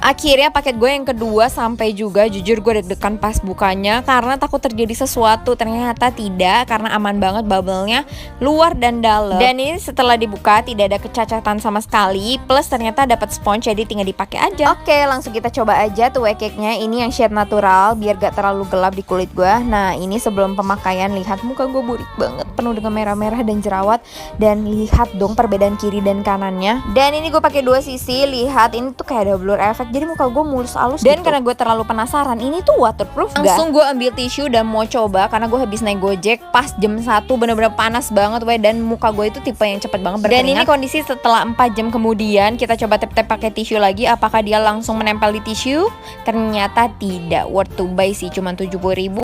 Akhirnya paket gue yang kedua sampai juga. Jujur gue deg-degan pas bukanya karena takut terjadi sesuatu. Ternyata tidak, karena aman banget bubble-nya luar dan dalam. Dan ini setelah dibuka tidak ada kecacatan sama sekali. Plus ternyata dapat sponge, jadi tinggal dipakai aja. Oke, langsung kita coba aja tuh cake-nya. Ini yang shade natural biar gak terlalu gelap di kulit gue. Nah, ini sebelum pemakaian, lihat muka gue burik banget, penuh dengan merah-merah dan jerawat. Dan lihat dong perbedaan kiri dan kanannya. Dan ini gue pakai dua sisi. Lihat, ini tuh kayak ada blur effect, jadi muka gue mulus halus dan gitu. Karena gue terlalu penasaran, ini tuh waterproof gak? Langsung gue ambil tisu dan mau coba karena gue habis naik Gojek pas jam 1, bener-bener panas banget weh, dan muka gue itu tipe yang cepet banget berkeringat. Dan ini kondisi setelah 4 jam kemudian. Kita coba tap-tap pakai tisu lagi, apakah dia langsung menempel di tisu? Ternyata tidak. Worth to buy sih, cuma 70.000.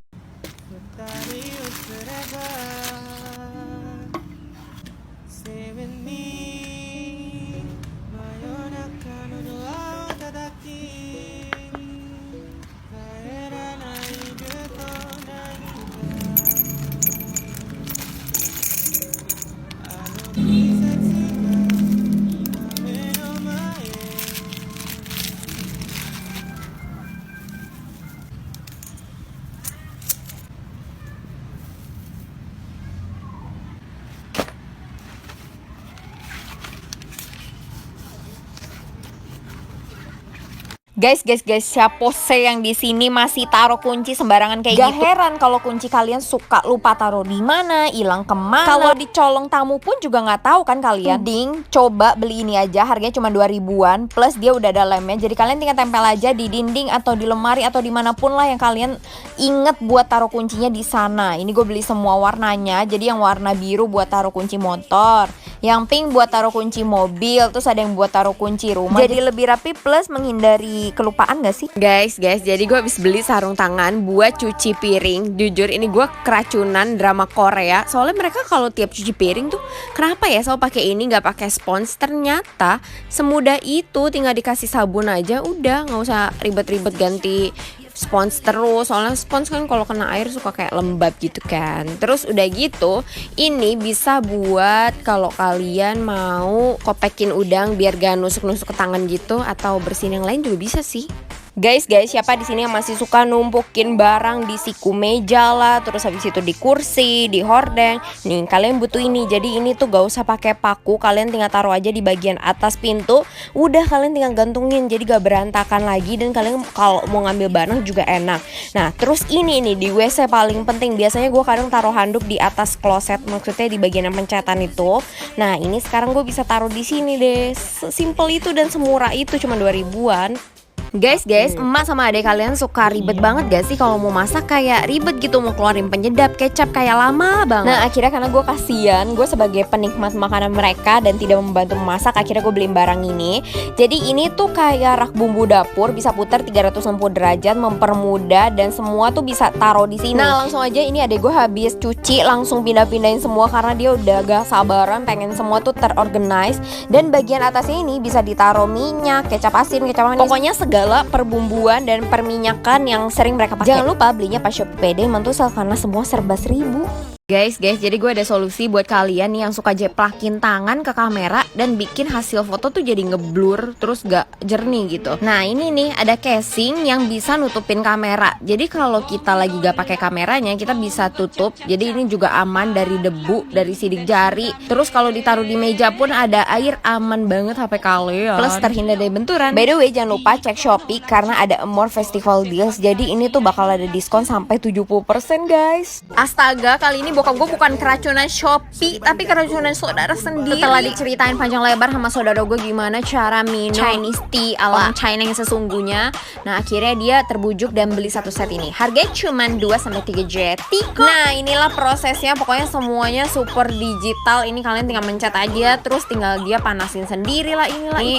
Guys, siapa sih yang di sini masih taruh kunci sembarangan kayak gitu? Gak heran kalau kunci kalian suka lupa taruh di mana, hilang kemana. Kalau dicolong tamu pun juga nggak tahu kan kalian. Mending coba beli ini aja, harganya cuma 2.000-an, plus dia udah ada lemnya. Jadi kalian tinggal tempel aja di dinding atau di lemari atau dimanapun lah yang kalian inget buat taruh kuncinya di sana. Ini gue beli semua warnanya. Jadi yang warna biru buat taruh kunci motor, yang pink buat taruh kunci mobil, terus ada yang buat taruh kunci rumah. Jadi lebih rapi plus menghindari kelupaan gak sih? Guys, jadi gue habis beli sarung tangan buat cuci piring. Jujur ini gue keracunan drama Korea. Soalnya mereka kalau tiap cuci piring tuh kenapa ya selalu pakai ini, nggak pakai spons. Ternyata semudah itu, tinggal dikasih sabun aja udah, nggak usah ribet-ribet ganti spons terus. Soalnya spons kan kalau kena air suka kayak lembab gitu kan. Terus udah gitu, ini bisa buat kalau kalian mau kopekin udang biar gak nusuk-nusuk ke tangan gitu, atau bersihin yang lain juga bisa sih. Guys, siapa di sini yang masih suka numpukin barang di siku meja lah, terus habis itu di kursi, di hordeng? Nih, kalian butuh ini. Jadi ini tuh gak usah pakai paku, kalian tinggal taruh aja di bagian atas pintu. Udah, kalian tinggal gantungin, jadi gak berantakan lagi, dan kalian kalau mau ngambil barang juga enak. Nah, terus ini nih di WC paling penting. Biasanya gue kadang taruh handuk di atas kloset, maksudnya di bagian yang pencetan itu. Nah, ini sekarang gue bisa taruh di sini deh. Simple itu dan semurah itu, cuma 2.000-an. Guys, emak sama adek kalian suka ribet banget gak sih kalau mau masak? Kayak ribet gitu, mau keluarin penyedap, kecap, kayak lama banget. Nah, akhirnya karena gue kasihan, gue sebagai penikmat makanan mereka dan tidak membantu memasak, akhirnya gue beliin barang ini. Jadi ini tuh kayak rak bumbu dapur, bisa putar 360 derajat, mempermudah, dan semua tuh bisa taruh di sini. Nah, langsung aja ini adek gue habis cuci, langsung pindah-pindahin semua karena dia udah gak sabaran pengen semua tuh terorganize. Dan bagian atasnya ini bisa ditaruh minyak, kecap asin, kecap manis, pokoknya segala perbumbuan dan perminyakan yang sering mereka pakai. Jangan lupa belinya pas Shopee PD Mantusal karena semua serba 1.000. Guys, jadi gue ada solusi buat kalian nih yang suka jeplakin tangan ke kamera dan bikin hasil foto tuh jadi ngeblur terus gak jernih gitu. Nah, ini nih ada casing yang bisa nutupin kamera. Jadi kalau kita lagi gak pakai kameranya, kita bisa tutup. Jadi ini juga aman dari debu, dari sidik jari. Terus kalau ditaruh di meja pun ada air, aman banget HP kalian. Plus terhindar dari benturan. By the way, jangan lupa cek Shopee karena ada Amore Festival Deals. Jadi ini tuh bakal ada diskon sampai 70% guys. Astaga, kali ini bokap gue bukan keracunan Shopee, tapi keracunan saudara sendiri. Setelah diceritain panjang lebar sama saudara gue gimana cara minum Chinese tea ala China yang sesungguhnya, nah akhirnya dia terbujuk dan beli satu set ini. Harganya cuma 2-3 JT kok. Nah, inilah prosesnya, pokoknya semuanya super digital. Ini kalian tinggal mencet aja, terus tinggal dia panasin sendiri lah inilah. Ini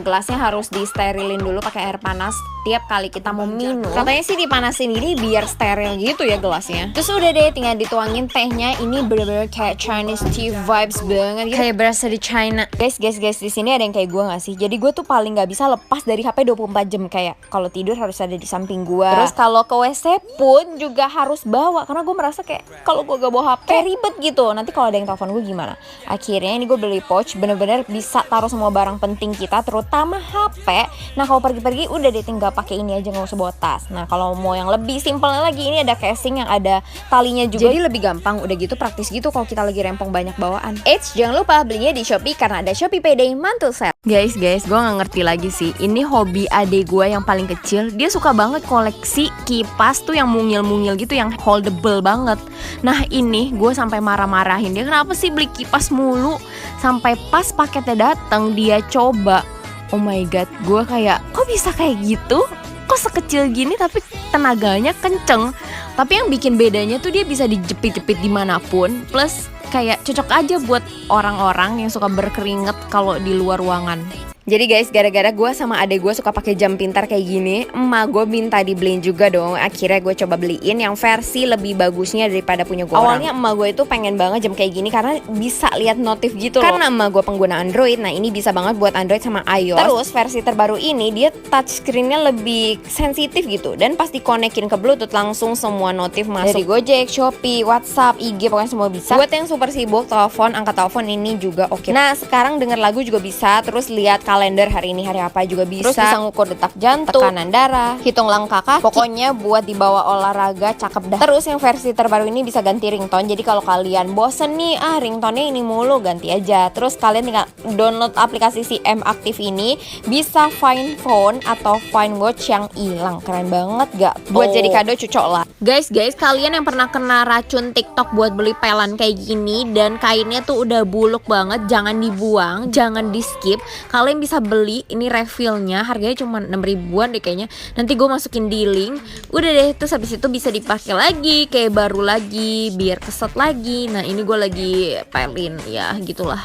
gelasnya harus disterilin dulu pakai air panas tiap kali kita mau minum. Katanya sih dipanasin ini biar steril gitu ya gelasnya. Terus udah deh, tinggal dituangin tehnya ini bener-bener kayak Chinese tea vibes banget gitu. Kayak berasa di China. Guys, di sini ada yang kayak gue gak sih? Jadi gue tuh paling gak bisa lepas dari HP 24 jam. Kayak kalau tidur harus ada di samping gue. Terus kalau ke WC pun juga harus bawa, karena gue merasa kayak kalau gue gak bawa HP kayak ribet gitu. Nanti kalau ada yang telepon gue gimana? Akhirnya ini gue beli pouch, bener-bener bisa taruh semua barang penting kita, terutama HP. Nah kalau pergi-pergi udah deh tinggal pakai ini aja, nggak usah bawa tas. Nah kalau mau yang lebih simpelnya lagi, ini ada casing yang ada talinya juga, jadi lebih gampang. Udah gitu praktis gitu kalau kita lagi rempong banyak bawaan. Eits, jangan lupa belinya di Shopee karena ada Shopee Payday Mantul Sale. Guys, gue nggak ngerti lagi sih. Ini hobi adik gue yang paling kecil. Dia suka banget koleksi kipas tuh yang mungil-mungil gitu, yang holdable banget. Nah ini gue sampai marah-marahin dia, kenapa sih beli kipas mulu? Sampai pas paketnya datang dia coba. Oh my god, gue kayak kok bisa kayak gitu? Kok sekecil gini tapi tenaganya kenceng. Tapi yang bikin bedanya tuh dia bisa dijepit-jepit dimanapun. Plus kayak cocok aja buat orang-orang yang suka berkeringat kalau di luar ruangan. Jadi guys, gara-gara gue sama adek gue suka pakai jam pintar kayak gini, emak gue minta dibeliin juga dong. Akhirnya gue coba beliin yang versi lebih bagusnya daripada punya gue. Awalnya emak gue itu pengen banget jam kayak gini karena bisa lihat notif gitu loh. Karena emak gue pengguna Android, nah ini bisa banget buat Android sama iOS. Terus versi terbaru ini dia touchscreen-nya lebih sensitif gitu, dan pas dikonekin ke Bluetooth langsung semua notif masuk. Dari Gojek, Shopee, WhatsApp, IG, pokoknya semua bisa. Buat yang super sibuk telepon, angkat telepon ini juga oke. Nah sekarang denger lagu juga bisa, terus lihat kalender hari ini hari apa juga bisa. Terus bisa ngukur detak jantung, tekanan darah, hitung langkah kaki. Pokoknya buat dibawa olahraga cakep dah. Terus yang versi terbaru ini bisa ganti ringtone. Jadi kalau kalian bosen nih, ringtone-nya ini mulu, ganti aja. Terus kalian tinggal download aplikasi si M Active ini, bisa find phone atau find watch yang hilang. Keren banget gak? Buat jadi kado cucok lah. Guys, kalian yang pernah kena racun TikTok buat beli pelan kayak gini dan kainnya tuh udah buluk banget, jangan dibuang, jangan di skip. Kalian bisa beli ini refillnya, harganya cuma 6 ribuan deh kayaknya. Nanti gue masukin di link. Udah deh, terus habis itu bisa dipakai lagi kayak baru lagi, biar keset lagi. Nah ini gue lagi pelin ya gitulah.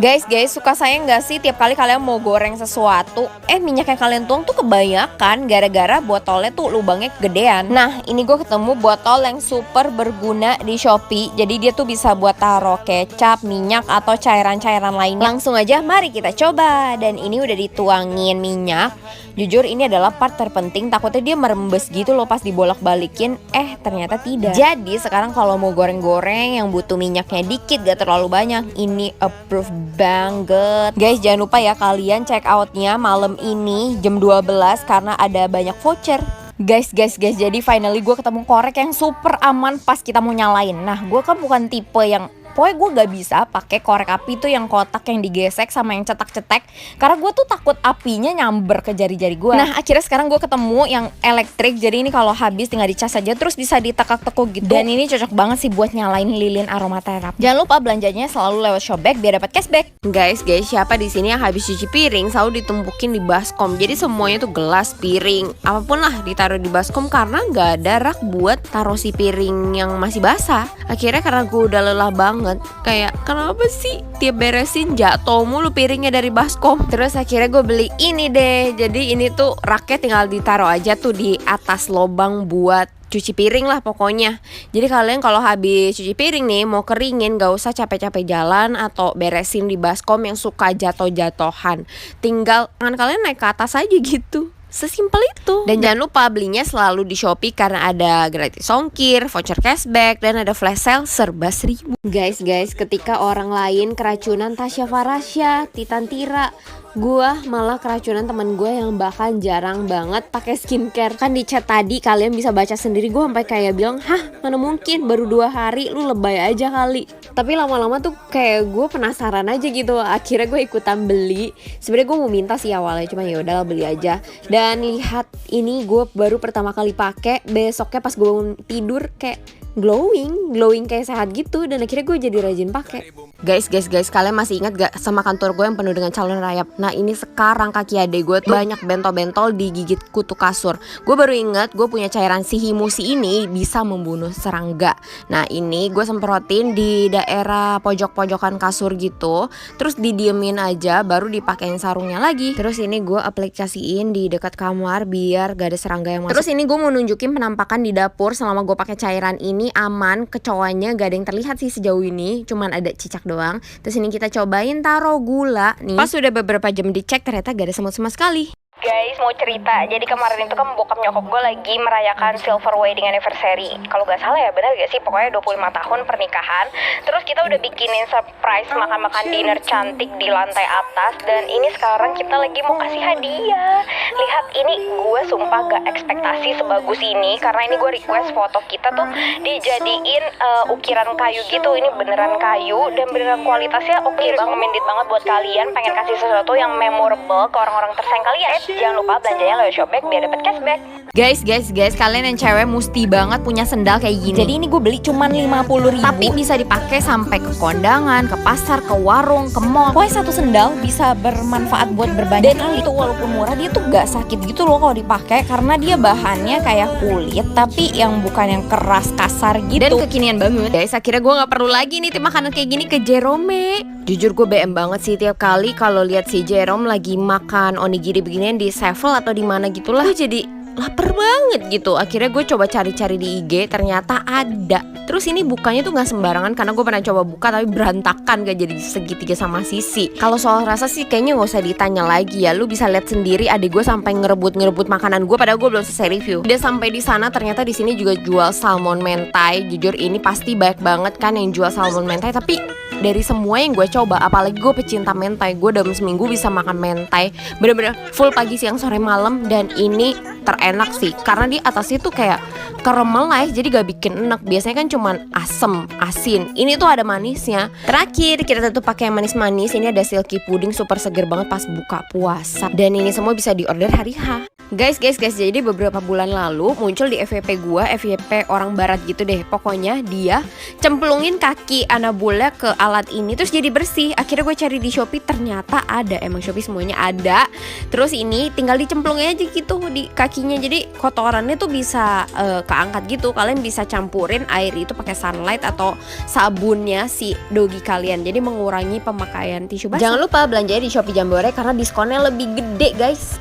Guys, suka saya nggak sih tiap kali kalian mau goreng sesuatu, minyak yang kalian tuang tuh kebanyakan gara-gara botolnya tuh lubangnya kegedean. Nah, ini gue ketemu botol yang super berguna di Shopee. Jadi dia tuh bisa buat taruh kecap, minyak, atau cairan-cairan lainnya. Langsung aja, mari kita coba. Dan ini udah dituangin minyak. Jujur ini adalah part terpenting, takutnya dia merembes gitu loh pas dibolak-balikin. Ternyata tidak. Jadi sekarang kalau mau goreng-goreng yang butuh minyaknya dikit, gak terlalu banyak, ini approve banget. Guys, jangan lupa ya kalian check outnya malam ini jam 12 karena ada banyak voucher. Guys, jadi finally gue ketemu korek yang super aman pas kita mau nyalain. Nah, gue kan bukan tipe yang, pokoknya gue gak bisa pakai korek api tuh yang kotak yang digesek sama yang cetak-cetek, karena gue tuh takut apinya nyamber ke jari-jari gue. Nah akhirnya sekarang gue ketemu yang elektrik, jadi ini kalau habis tinggal dicas aja, terus bisa ditekak-tekuk gitu. Dan ini cocok banget sih buat nyalain lilin aromaterapi. Jangan lupa belanjanya selalu lewat Shopback biar dapat cashback. Guys, siapa di sini yang habis cuci piring selalu ditumpukin di baskom. Jadi semuanya tuh gelas, piring, apapun lah ditaruh di baskom karena nggak ada rak buat taruh si piring yang masih basah. Akhirnya karena gue udah lelah banget, kayak kenapa sih tiap beresin jatuh mulu piringnya dari baskom. Terus akhirnya gue beli ini deh. Jadi ini tuh raknya tinggal ditaruh aja tuh di atas lobang buat cuci piring lah pokoknya. Jadi kalian kalau habis cuci piring nih mau keringin, gak usah capek-capek jalan atau beresin di baskom yang suka jatuh-jatuhan. Tinggal tangan kalian naik ke atas aja gitu. Sesimpel itu. Dan jangan lupa belinya selalu di Shopee karena ada gratis ongkir, voucher cashback, dan ada flash sale serba 1000. Guys, ketika orang lain keracunan Tasya Farasya, Titan Tira, gua malah keracunan teman gue yang bahkan jarang banget pakai skincare. Kan di chat tadi kalian bisa baca sendiri, gue sampai kayak bilang, hah mana mungkin baru 2 hari, lu lebay aja kali. Tapi lama-lama tuh kayak gue penasaran aja gitu. Akhirnya gue ikutan beli. Sebenarnya gue mau minta sih awalnya, cuma ya udahlah beli aja. Dan lihat ini gue baru pertama kali pakai, besoknya pas gue bangun tidur kayak glowing kayak sehat gitu. Dan akhirnya gue jadi rajin pakai. Guys, kalian masih ingat gak sama kantor gue yang penuh dengan calon rayap? Nah ini sekarang kaki adek gue tuh banyak bentol-bentol digigit kutu kasur. Gue baru ingat gue punya cairan Sihimusi ini bisa membunuh serangga. Nah ini gue semprotin di daerah pojok-pojokan kasur gitu, terus didiemin aja baru dipakein sarungnya lagi. Terus ini gue aplikasiin di dekat kamar biar gak ada serangga yang masuk. Terus ini gue mau nunjukin penampakan di dapur selama gue pakai cairan ini ini aman, kecoanya gak ada yang terlihat sih sejauh ini, cuman ada cicak doang. Terus ini kita cobain taruh gula nih. Pas sudah beberapa jam dicek ternyata gak ada semut sama sekali. Guys, mau cerita, jadi kemarin itu kan bokap nyokap gue lagi merayakan silver wedding anniversary. Kalau gak salah ya, benar gak sih? Pokoknya 25 tahun pernikahan. Terus kita udah bikinin surprise makan-makan dinner cantik di lantai atas. Dan ini sekarang kita lagi mau kasih hadiah. Lihat, ini gue sumpah gak ekspektasi sebagus ini. Karena ini gue request foto kita tuh dijadiin ukiran kayu gitu. Ini beneran kayu dan beneran kualitasnya oke banget, recommended banget buat kalian pengen kasih sesuatu yang memorable ke orang-orang tersayang kalian. Jangan lupa belanjanya lewat Shopback biar dapat cashback. Guys, kalian yang cewek mesti banget punya sendal kayak gini. Jadi ini gue beli cuman 50.000, tapi bisa dipakai sampai ke kondangan, ke pasar, ke warung, ke mall. Pokoknya satu sendal bisa bermanfaat buat berbanyak kali. Itu walaupun murah dia tuh gak sakit gitu loh kalau dipakai, karena dia bahannya kayak kulit tapi yang bukan yang keras kasar gitu. Dan kekinian banget. Guys, akhirnya gue gak perlu lagi nih makanan kayak gini ke Jerome. Jujur gue BM banget sih tiap kali kalau lihat si Jerome lagi makan onigiri beginian di Sevel atau di mana gitulah, gue jadi lapar banget gitu. Akhirnya gue coba cari-cari di IG, ternyata ada. Terus ini bukanya tuh gak sembarangan, karena gue pernah coba buka tapi berantakan, gak jadi segitiga sama sisi. Kalau soal rasa sih kayaknya gak usah ditanya lagi ya. Lu bisa lihat sendiri, adik gue sampai ngerebut makanan gue padahal gue belum selesai review. Udah sampai di sana ternyata di sini juga jual salmon mentai. Jujur ini pasti banyak banget kan yang jual salmon mentai, tapi dari semua yang gue coba, apalagi gue pecinta mentai, gue dalam seminggu bisa makan mentai bener-bener full pagi, siang, sore, malam. Dan ini terenak sih, karena di atasnya tuh kayak karamelized, jadi gak bikin enak. Biasanya kan cuman asem, asin, ini tuh ada manisnya. Terakhir kita tutup pakai yang manis-manis. Ini ada silky pudding, super seger banget pas buka puasa. Dan ini semua bisa diorder hari H. Guys, jadi beberapa bulan lalu muncul di FYP gua, FYP orang barat gitu deh. Pokoknya dia cemplungin kaki Anabula ke alat ini terus jadi bersih. Akhirnya gue cari di Shopee, ternyata ada. Emang Shopee semuanya ada. Terus ini tinggal dicemplungin aja gitu di kakinya. Jadi kotorannya tuh bisa keangkat gitu. Kalian bisa campurin air itu pakai Sunlight atau sabunnya si dogi kalian. Jadi mengurangi pemakaian tisu basah. Jangan lupa belanjanya di Shopee Jambore karena diskonnya lebih gede, guys.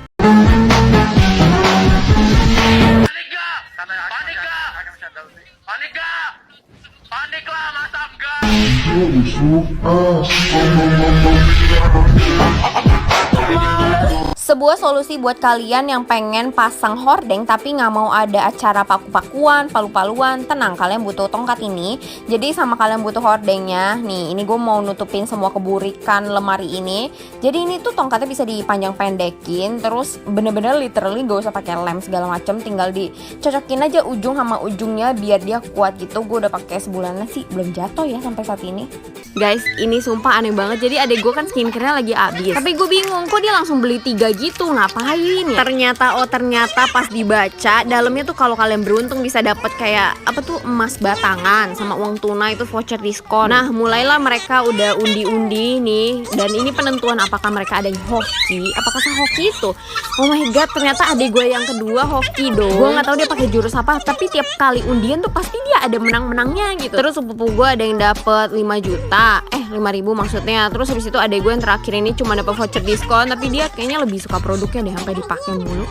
Paniklah Mas Afgan. Sebuah solusi buat kalian yang pengen pasang hordeng tapi nggak mau ada acara paku-pakuan, palu-paluan. Tenang, kalian butuh tongkat ini. Jadi sama kalian butuh hordengnya. Nih, ini gue mau nutupin semua keburikan lemari ini. Jadi ini tuh tongkatnya bisa dipanjang pendekin. Terus bener-bener literally gak usah pakai lem segala macam. Tinggal dicocokin aja ujung sama ujungnya biar dia kuat gitu. Gue udah pakai sebulanan sih, belum jatuh ya sampai saat ini. Guys, ini sumpah aneh banget. Jadi adek gue kan skincare-nya lagi habis. Tapi gue bingung, kok dia langsung beli 3 gitu, ngapain ya? Ternyata pas dibaca dalamnya tuh kalau kalian beruntung bisa dapat kayak apa tuh, emas batangan sama uang tunai itu voucher diskon. Nah, mulailah mereka udah undi-undi nih, dan ini penentuan apakah mereka ada yang hoki, apakah hoki itu. Oh my god, ternyata adik gue yang kedua hoki dong. Gue nggak tahu dia pakai jurus apa, tapi tiap kali undian tuh pasti dia ada menang-menangnya gitu. Terus sepupu gue ada yang dapat 5 juta, 5.000 maksudnya. Terus habis itu adik gue yang terakhir ini cuma dapat voucher diskon, tapi dia kayaknya lebih suka produknya deh, sampai dipakai mulu.